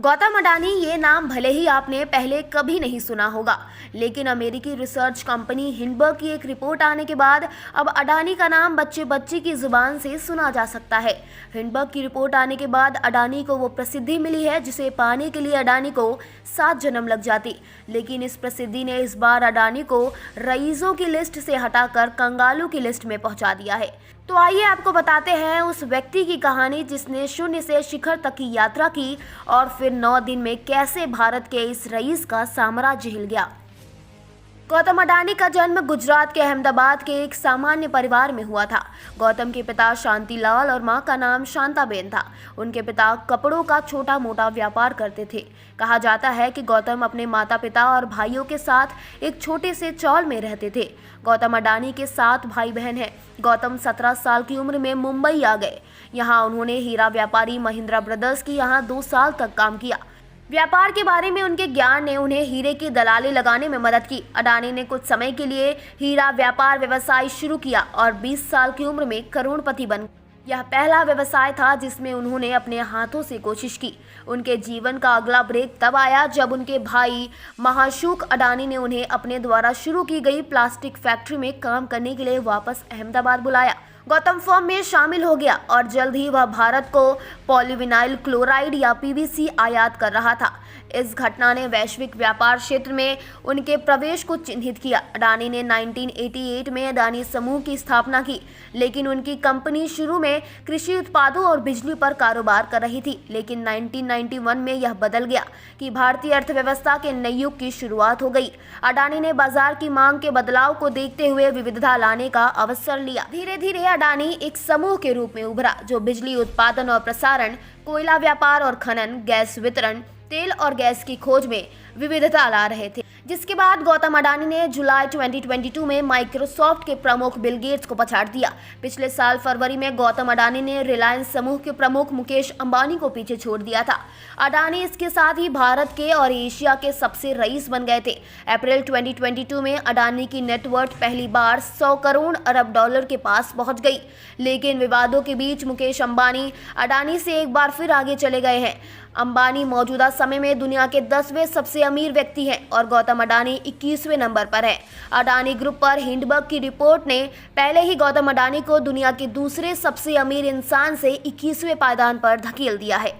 गौतम अडानी ये नाम भले ही आपने पहले कभी नहीं सुना होगा, लेकिन अमेरिकी रिसर्च कंपनी हिंडबर्ग की एक रिपोर्ट आने के बाद अब अडानी का नाम बच्चे बच्चे की जुबान से सुना जा सकता है। हिंडबर्ग की रिपोर्ट आने के बाद अडानी को वो प्रसिद्धि मिली है जिसे पाने के लिए अडानी को 7 जन्म लग जाती, लेकिन इस प्रसिद्धि ने इस बार अडानी को रईसों की लिस्ट से हटाकर कंगालों की लिस्ट में पहुंचा दिया है। तो आइए आपको बताते हैं उस व्यक्ति की कहानी जिसने शून्य से शिखर तक की यात्रा की और फिर 9 दिन में कैसे भारत के इस रईस का साम्राज्य हिल गया। गौतम अडानी का जन्म गुजरात के अहमदाबाद के एक सामान्य परिवार में हुआ था। गौतम के पिता शांतिलाल और मां का नाम शांताबेन था। उनके पिता कपड़ों का छोटा मोटा व्यापार करते थे। कहा जाता है कि गौतम अपने माता पिता और भाइयों के साथ एक छोटे से चौल में रहते थे। गौतम अडानी के 7 भाई बहन हैं। गौतम 17 साल की उम्र में मुंबई आ गए। यहाँ उन्होंने हीरा व्यापारी महिंद्रा ब्रदर्स की यहाँ 2 साल तक काम किया। व्यापार के बारे में उनके ज्ञान ने उन्हें हीरे की दलाली लगाने में मदद की। अडानी ने कुछ समय के लिए हीरा व्यापार व्यवसाय शुरू किया और 20 साल की उम्र में करोड़पति बन गए। यह पहला व्यवसाय था जिसमें उन्होंने अपने हाथों से कोशिश की। उनके जीवन का अगला ब्रेक तब आया जब उनके भाई महाशुक अडानी ने उन्हें अपने द्वारा शुरू की गई प्लास्टिक फैक्ट्री में काम करने के लिए वापस अहमदाबाद बुलाया। गौतम फर्म में शामिल हो गया और जल्द ही वह भारत को पॉलीविनाइल क्लोराइड या पीवीसी आयात कर रहा था। इस घटना ने वैश्विक व्यापार क्षेत्र में उनके प्रवेश को चिन्हित किया। अडानी ने 1988 में अडानी समूह की स्थापना की, लेकिन उनकी कंपनी शुरू में कृषि उत्पादों और बिजली पर कारोबार कर रही थी। लेकिन 1991 में यह बदल गया कि भारतीय अर्थव्यवस्था के नए युग की शुरुआत हो गई। अडानी ने बाजार की मांग के बदलाव को देखते हुए विविधता लाने का अवसर लिया। धीरे धीरे अडानी एक समूह के रूप में उभरा जो बिजली उत्पादन और प्रसारण, कोयला व्यापार और खनन, गैस वितरण, तेल और गैस की खोज में विविधता ला रहे थे। जिसके बाद गौतम अडानी ने जुलाई 2022 में माइक्रोसॉफ्ट के प्रमुख बिल गेट्स को पछाड़ दिया। पिछले साल फरवरी में गौतम अडानी ने रिलायंस समूह के प्रमुख मुकेश अंबानी को पीछे छोड़ दिया था। अडानी इसके साथ ही भारत के और एशिया के सबसे रईस बन गए थे। अप्रैल 2022 में अडानी की नेटवर्थ पहली बार 100 करोड़ अरब डॉलर के पास पहुंच गई, लेकिन विवादों के बीच मुकेश अंबानी अडानी से एक बार फिर आगे चले गए हैं। अंबानी मौजूदा समय में दुनिया के 10वें सबसे अमीर व्यक्ति हैं और गौतम अडानी 21वें नंबर पर है। अडानी ग्रुप पर हिंडबर्ग की रिपोर्ट ने पहले ही गौतम अडानी को दुनिया के दूसरे सबसे अमीर इंसान से 21वें पायदान पर धकेल दिया है।